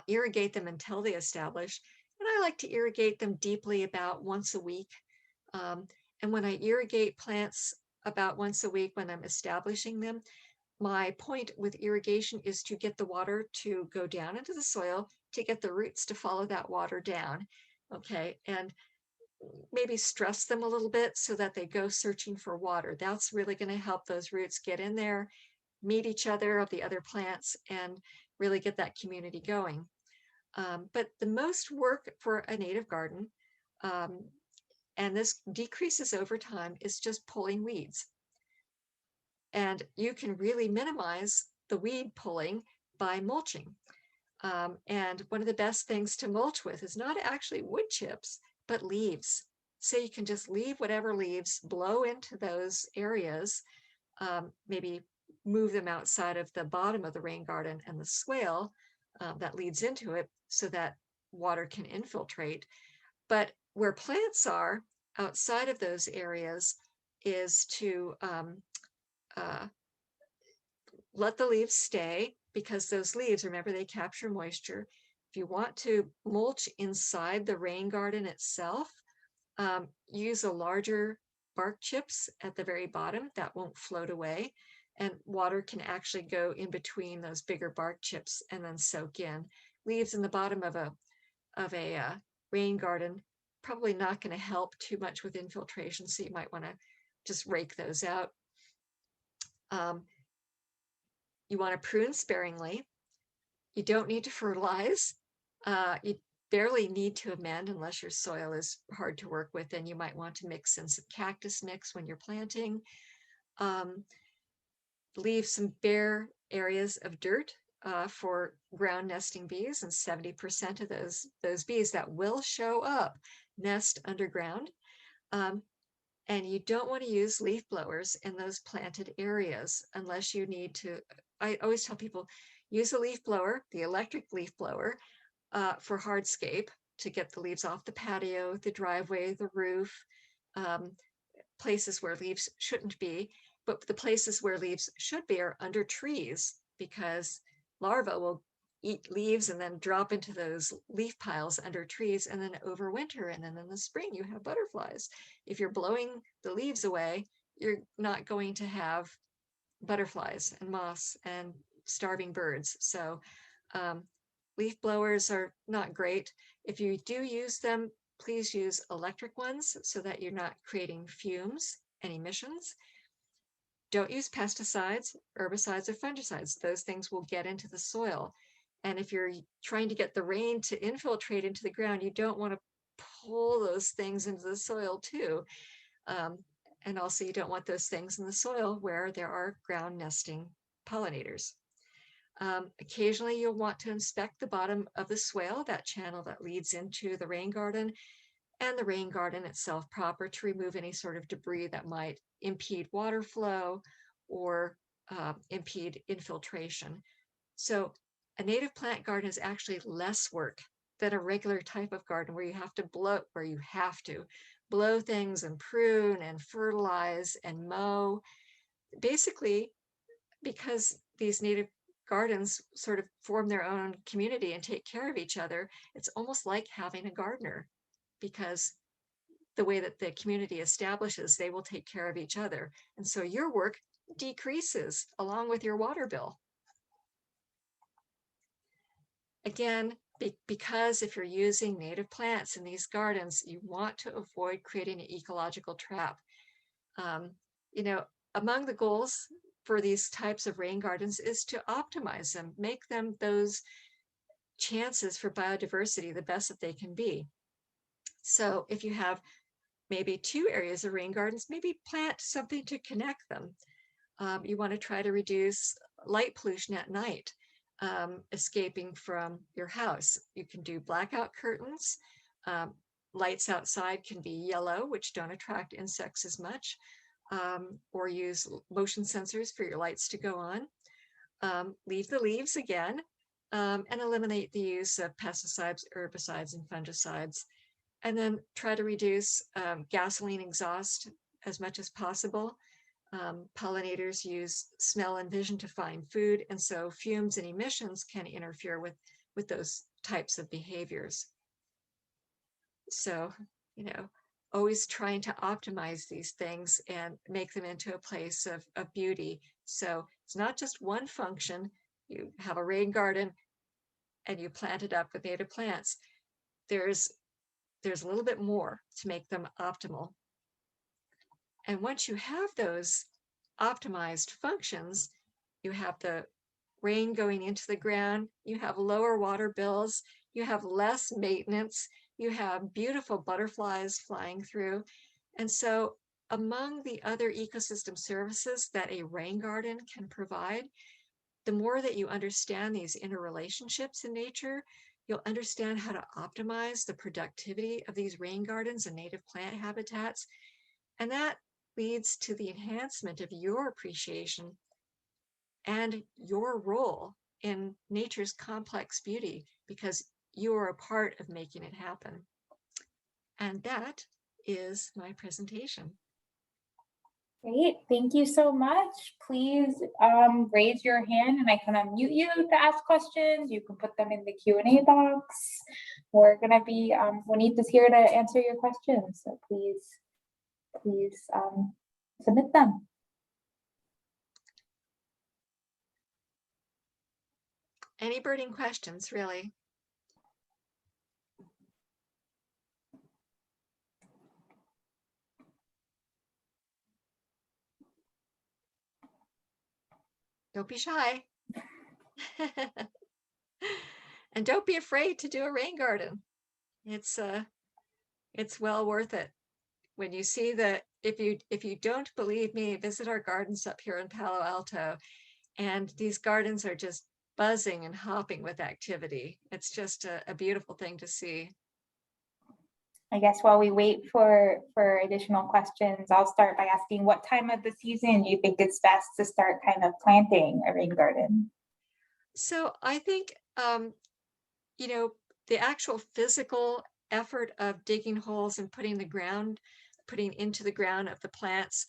irrigate them until they establish. And I like to irrigate them deeply about once a week. And when I irrigate plants about once a week when I'm establishing them, my point with irrigation is to get the water to go down into the soil, to get the roots to follow that water down. Okay, and maybe stress them a little bit so that they go searching for water. That's really going to help those roots get in there, meet each other of the other plants, and really get that community going. But the most work for a native garden, and this decreases over time, is just pulling weeds. And you can really minimize the weed pulling by mulching. And one of the best things to mulch with is not actually wood chips, but leaves. So you can just leave whatever leaves blow into those areas, maybe move them outside of the bottom of the rain garden and the swale that leads into it so that water can infiltrate. But where plants are outside of those areas is to let the leaves stay, because those leaves, remember, they capture moisture. If you want to mulch inside the rain garden itself, use a larger bark chips at the very bottom that won't float away, and water can actually go in between those bigger bark chips and then soak in. Leaves in the bottom of a rain garden probably not going to help too much with infiltration, so you might want to just rake those out. You want to prune sparingly. You don't need to fertilize. You barely need to amend unless your soil is hard to work with, and you might want to mix in some cactus mix when you're planting. Leave some bare areas of dirt for ground nesting bees, and 70% of those bees that will show up nest underground. And you don't want to use leaf blowers in those planted areas unless you need to. I always tell people, use a leaf blower, the electric leaf blower, for hardscape, to get the leaves off the patio, the driveway, the roof, places where leaves shouldn't be. But the places where leaves should be are under trees, because larvae will eat leaves and then drop into those leaf piles under trees and then overwinter. And then in the spring, you have butterflies. If you're blowing the leaves away, you're not going to have butterflies and moths and starving birds. So leaf blowers are not great. If you do use them, please use electric ones so that you're not creating fumes and emissions. Don't use pesticides, herbicides, or fungicides. Those things will get into the soil. And if you're trying to get the rain to infiltrate into the ground, you don't want to pull those things into the soil too. And also you don't want those things in the soil where there are ground nesting pollinators. Occasionally you'll want to inspect the bottom of the swale, that channel that leads into the rain garden, and the rain garden itself proper, to remove any sort of debris that might impede water flow or impede infiltration. So a native plant garden is actually less work than a regular type of garden where you have to blow things and prune and fertilize and mow. Basically, because these native gardens sort of form their own community and take care of each other, it's almost like having a gardener, because the way that the community establishes, they will take care of each other. And so your work decreases along with your water bill. Again, because if you're using native plants in these gardens, you want to avoid creating an ecological trap. You know, among the goals for these types of rain gardens is to optimize them, make them those chances for biodiversity the best that they can be. So if you have maybe 2 areas of rain gardens, maybe plant something to connect them. You want to try to reduce light pollution at night, escaping from your house. You can do blackout curtains. Lights outside can be yellow, which don't attract insects as much, or use motion sensors for your lights to go on. Leave the leaves again, and eliminate the use of pesticides, herbicides, and fungicides. And then try to reduce gasoline exhaust as much as possible. Pollinators use smell and vision to find food, and so fumes and emissions can interfere with those types of behaviors. So, you know, always trying to optimize these things and make them into a place of beauty. So it's not just one function. You have a rain garden and you plant it up with native plants. There's a little bit more to make them optimal. And once you have those optimized functions, you have the rain going into the ground, you have lower water bills, you have less maintenance, you have beautiful butterflies flying through. And so among the other ecosystem services that a rain garden can provide, the more that you understand these interrelationships in nature, you'll understand how to optimize the productivity of these rain gardens and native plant habitats. And that leads to the enhancement of your appreciation and your role in nature's complex beauty, because you are a part of making it happen. And that is my presentation. Great, thank you so much. Please raise your hand and I can unmute you to ask questions. You can put them in the Q&A box. We're gonna be, Juanita's here to answer your questions, so please submit them. Any burning questions, really? Don't be shy. And don't be afraid to do a rain garden. It's well worth it. When you see that, if you don't believe me, visit our gardens up here in Palo Alto, and these gardens are just buzzing and hopping with activity. It's just a beautiful thing to see. I guess while we wait for additional questions, I'll start by asking, what time of the season do you think it's best to start kind of planting a rain garden? So I think, you know, the actual physical effort of digging holes and putting into the ground of the plants,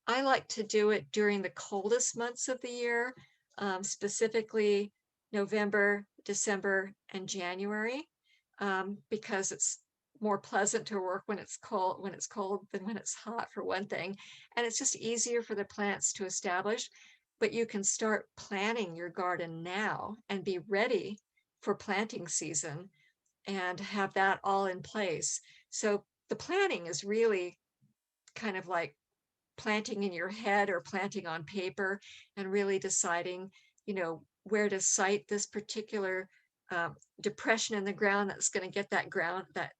I like to do it during the coldest months of the year, specifically November, December, and January, because it's more pleasant to work when it's cold than when it's hot, for one thing. And it's just easier for the plants to establish. But you can start planning your garden now and be ready for planting season and have that all in place. So the planning is really kind of like planting in your head or planting on paper, and really deciding, you know, where to site this particular depression in the ground that's going to get that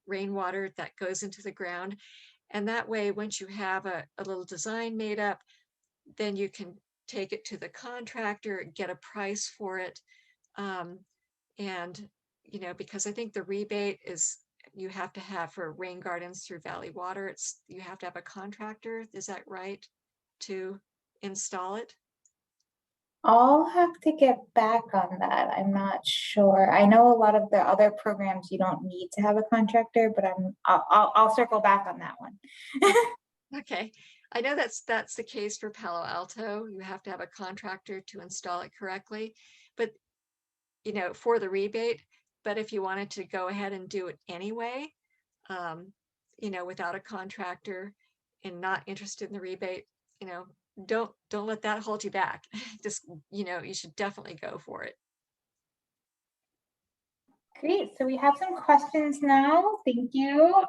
rainwater that goes into the ground. And that way, once you have a little design made up, then you can take it to the contractor, get a price for it. Um, and, because I think the rebate is you have to have for rain gardens through Valley Water, you have to have a contractor, is that right, to install it? I'll have to get back on that. I'm not sure. I know a lot of the other programs you don't need to have a contractor, but I'll circle back on that one. Okay, I know that's the case for Palo Alto. You have to have a contractor to install it correctly, but for the rebate. But if you wanted to go ahead and do it anyway, um, without a contractor and not interested in the rebate, don't let that hold you back. Just, you should definitely go for it. Great. So we have some questions now. Thank you.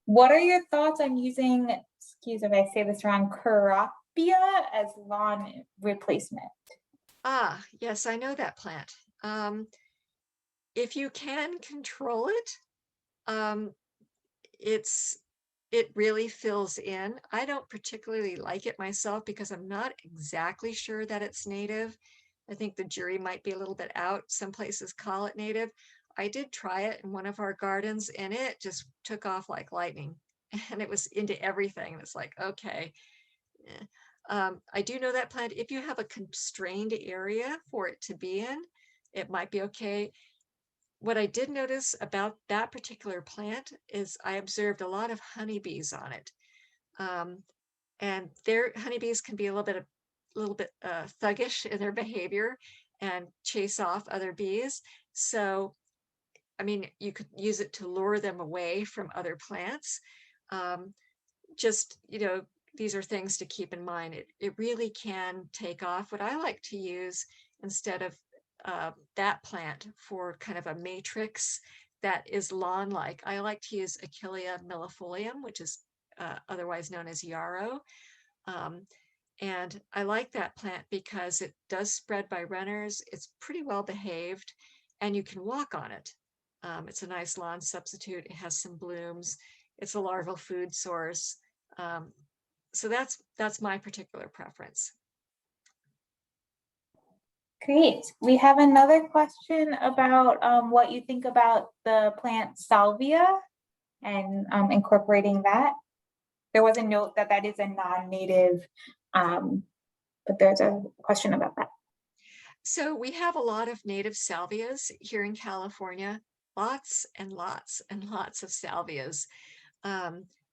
What are your thoughts on using, excuse if I say this wrong, Carapia as lawn replacement? Ah, yes, I know that plant. If you can control it, um, it really fills in. I don't particularly like it myself because I'm not exactly sure that it's native. I think the jury might be a little bit out. Some places call it native. I did try it in one of our gardens and it just took off like lightning and it was into everything. It's like, okay. I do know that plant, if you have a constrained area for it to be in, it might be okay. What I did notice about that particular plant is I observed a lot of honeybees on it. And their honeybees can be a little bit thuggish in their behavior and chase off other bees. So, I mean, you could use it to lure them away from other plants. Just, these are things to keep in mind. It really can take off. What I like to use instead of that plant for kind of a matrix that is lawn-like, I like to use Achillea millefolium, which is otherwise known as yarrow. And I like that plant because it does spread by runners. It's pretty well behaved and you can walk on it. It's a nice lawn substitute. It has some blooms. It's a larval food source. So that's my particular preference. Great. We have another question about what you think about the plant salvia and incorporating that. There was a note that is a non-native, but there's a question about that. So we have a lot of native salvias here in California, lots and lots and lots of salvias.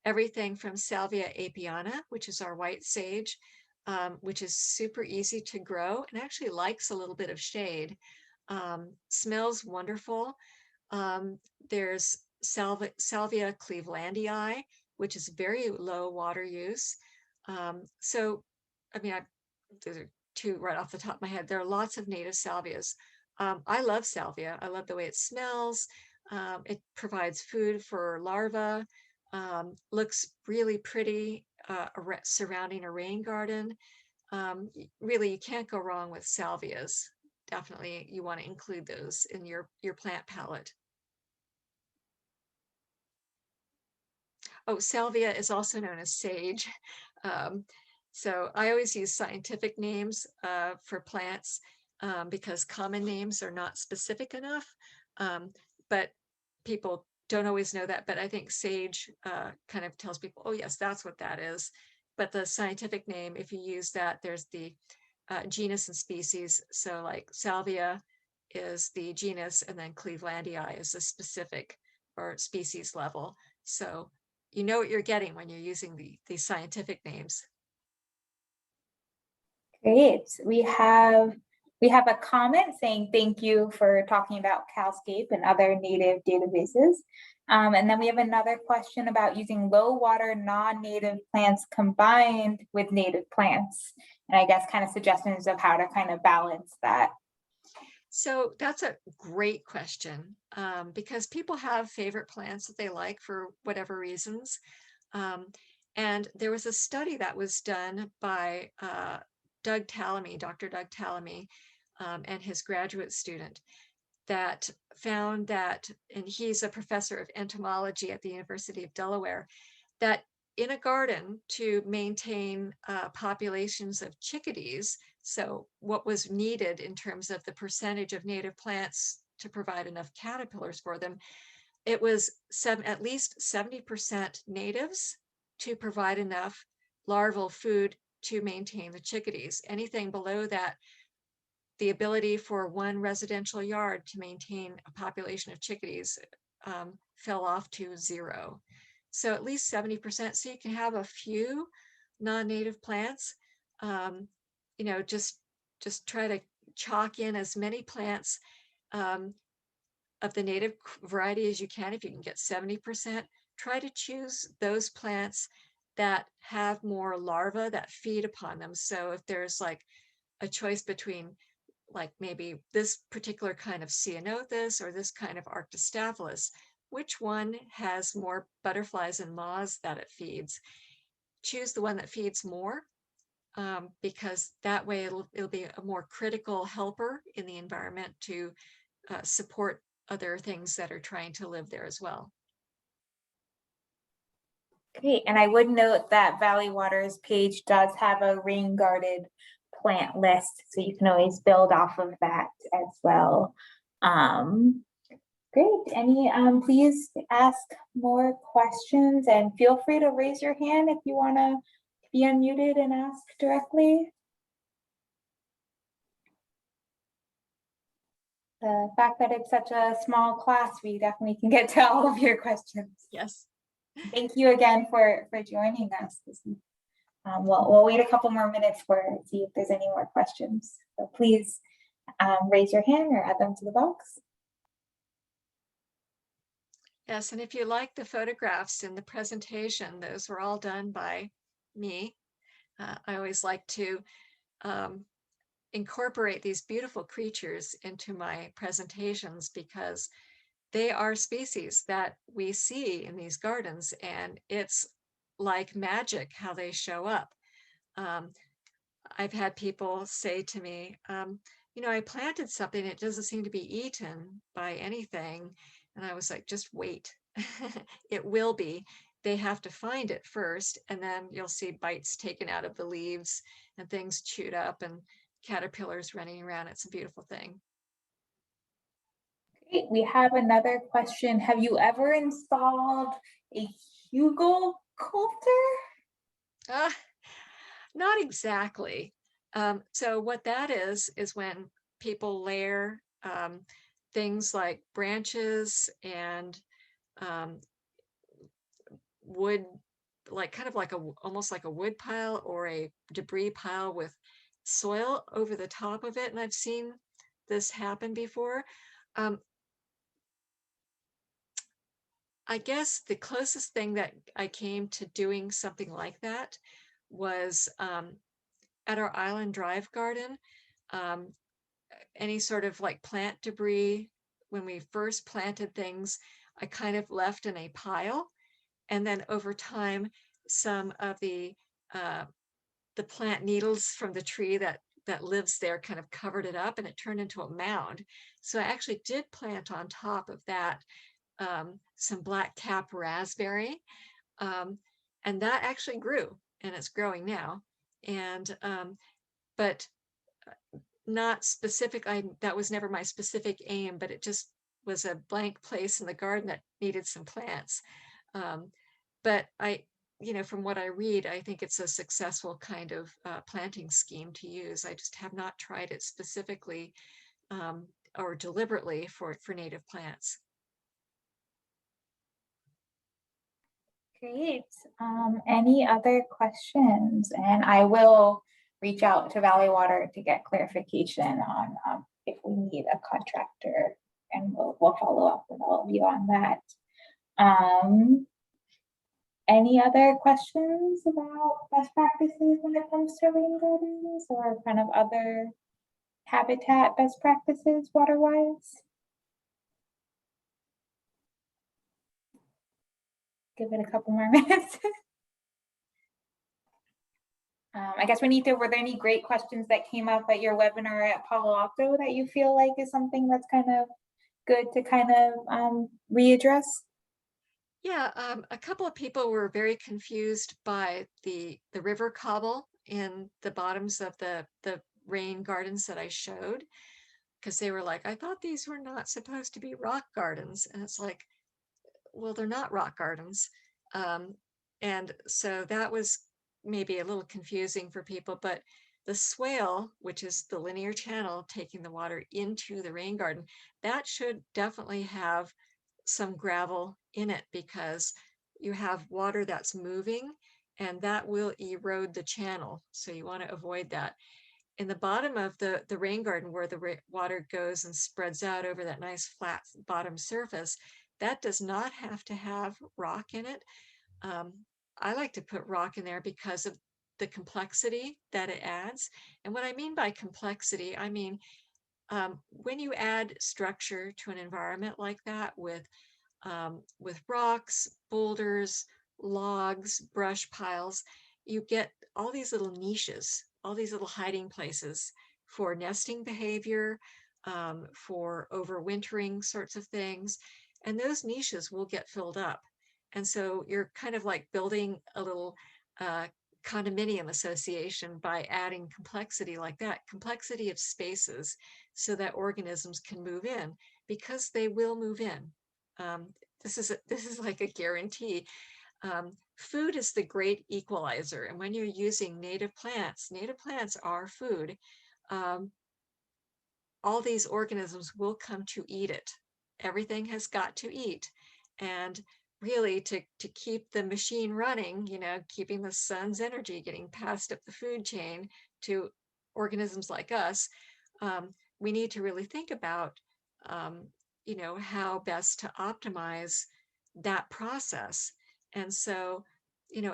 Everything from Salvia apiana, which is our white sage, which is super easy to grow and actually likes a little bit of shade. Smells wonderful. There's Salvia clevelandii, which is very low water use. So, I mean, those are two right off the top of my head. There are lots of native salvias. I love salvia. I love the way it smells. It provides food for larvae. Looks really pretty surrounding a rain garden. Really, you can't go wrong with salvias. Definitely, you want to include those in your plant palette. Oh, salvia is also known as sage. So I always use scientific names for plants because common names are not specific enough. But people don't always know that. But I think sage kind of tells people, oh, yes, that's what that is. But the scientific name, if you use that, there's the genus and species. So like salvia is the genus, and then clevelandii is the specific or species level. So you know what you're getting when you're using the scientific names. Great. We have a comment saying thank you for talking about CalScape and other native databases. And then we have another question about using low water non-native plants combined with native plants. And I guess kind of suggestions of how to kind of balance that. So that's a great question because people have favorite plants that they like for whatever reasons. And there was a study that was done by Dr. Doug Tallamy, and his graduate student that found that, and he's a professor of entomology at the University of Delaware, that in a garden, to maintain populations of chickadees, so what was needed in terms of the percentage of native plants to provide enough caterpillars for them, it was at least 70% natives to provide enough larval food to maintain the chickadees. Anything below that, the ability for one residential yard to maintain a population of chickadees fell off to 0. So at least 70%. So you can have a few non-native plants. You know, just try to chalk in as many plants of the native variety as you can. If you can get 70%, try to choose those plants that have more larvae that feed upon them. So if there's like a choice between like maybe this particular kind of ceanothus or this kind of Arctostaphylos, which one has more butterflies and moths that it feeds? Choose the one that feeds more, because that way it'll be a more critical helper in the environment to support other things that are trying to live there as well. Great, and I would note that Valley Water's page does have a rain guarded plant list, so you can always build off of that as well. Great, any, please ask more questions and feel free to raise your hand if you wanna be unmuted and ask directly. The fact that it's such a small class, we definitely can get to all of your questions. Yes. Thank you again for joining us. We'll wait a couple more minutes see if there's any more questions. So please raise your hand or add them to the box. Yes, and if you like the photographs in the presentation, those were all done by me. I always like to incorporate these beautiful creatures into my presentations because they are species that we see in these gardens, and it's like magic how they show up. I've had people say to me, you know, I planted something, it doesn't seem to be eaten by anything. And I was like, just wait, it will be. They have to find it first, and then you'll see bites taken out of the leaves and things chewed up and caterpillars running around. It's a beautiful thing. Great. We have another question. Have you ever installed a hugelkultur? Not exactly. So what that is when people layer things like branches and wood, like kind of like almost like a wood pile or a debris pile with soil over the top of it. And I've seen this happen before. I guess the closest thing that I came to doing something like that was at our Island Drive garden. Any sort of like plant debris, when we first planted things, I kind of left in a pile. And then over time, some of the plant needles from the tree that lives there kind of covered it up, and it turned into a mound. So I actually did plant on top of that some black cap raspberry, and that actually grew, and it's growing now. And but not specific. That was never my specific aim, but it just was a blank place in the garden that needed some plants. But you know, from what I read, I think it's a successful kind of planting scheme to use. I just have not tried it specifically or deliberately for native plants. Great. Any other questions? And I will reach out to Valley Water to get clarification on if we need a contractor, and we'll follow up with all of you on that. Any other questions about best practices when it comes to rain gardens or kind of other habitat best practices water-wise? Give it a couple more minutes. I guess Juanita, were there any great questions that came up at your webinar at Palo Alto that you feel like is something that's kind of good to kind of readdress? Yeah, a couple of people were very confused by the river cobble in the bottoms of the rain gardens that I showed, because they were like, I thought these were not supposed to be rock gardens. And it's like, well, they're not rock gardens. Um, and so that was maybe a little confusing for people, but the swale, which is the linear channel taking the water into the rain garden, that should definitely have some gravel in it, because you have water that's moving and that will erode the channel. So you want to avoid that. In the bottom of the rain garden, where the water goes and spreads out over that nice flat bottom surface, that does not have to have rock in it. I like to put rock in there because of the complexity that it adds. And what I mean by complexity, I mean, when you add structure to an environment like that with rocks, boulders, logs, brush piles, you get all these little niches, all these little hiding places for nesting behavior, for overwintering sorts of things. And those niches will get filled up. And so you're kind of like building a little condominium association by adding complexity like that, complexity of spaces, so that organisms can move in, because they will move in. This is like a guarantee. Food is the great equalizer, and when you're using native plants are food. All these organisms will come to eat it. Everything has got to eat, and really to keep the machine running, keeping the sun's energy getting passed up the food chain to organisms like us, we need to really think about how best to optimize that process. And so,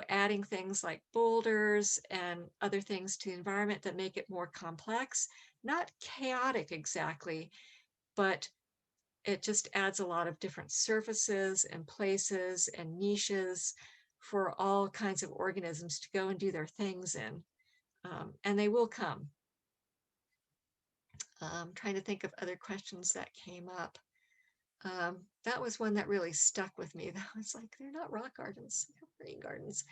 adding things like boulders and other things to the environment that make it more complex, not chaotic exactly, but it just adds a lot of different surfaces and places and niches for all kinds of organisms to go and do their things in. And they will come. I'm trying to think of other questions that came up. That was one that really stuck with me. That was like, they're not rock gardens, they're rain gardens.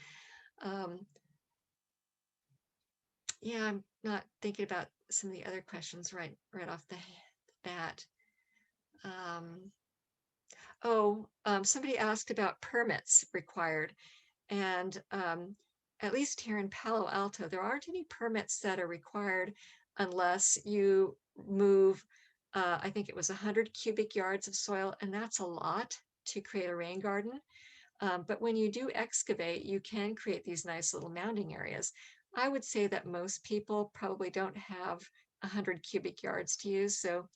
Yeah, I'm not thinking about some of the other questions right off the bat. Somebody asked about permits required. And at least here in Palo Alto, there aren't any permits that are required unless you move, I think it was 100 cubic yards of soil, and that's a lot to create a rain garden. But when you do excavate, you can create these nice little mounding areas. I would say that most people probably don't have 100 cubic yards to use, so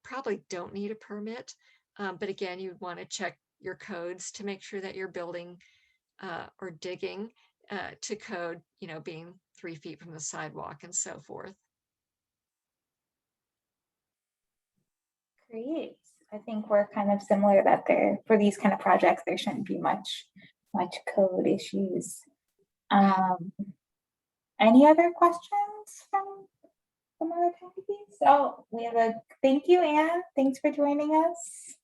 probably don't need a permit. But again, you'd want to check your codes to make sure that you're building or digging to code, being 3 feet from the sidewalk and so forth. Great. I think we're kind of similar that for these kind of projects, there shouldn't be much code issues. Any other questions from our attendees? Oh, we have a thank you, Anne. Thanks for joining us.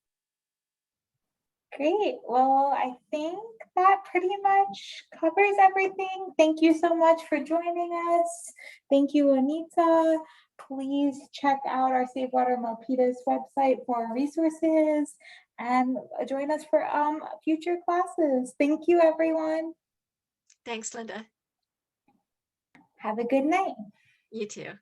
Great. Well, I think that pretty much covers everything. Thank you so much for joining us. Thank you, Anita. Please check out our Save Water Milpitas website for resources and join us for future classes. Thank you, everyone. Thanks, Linda. Have a good night. You too.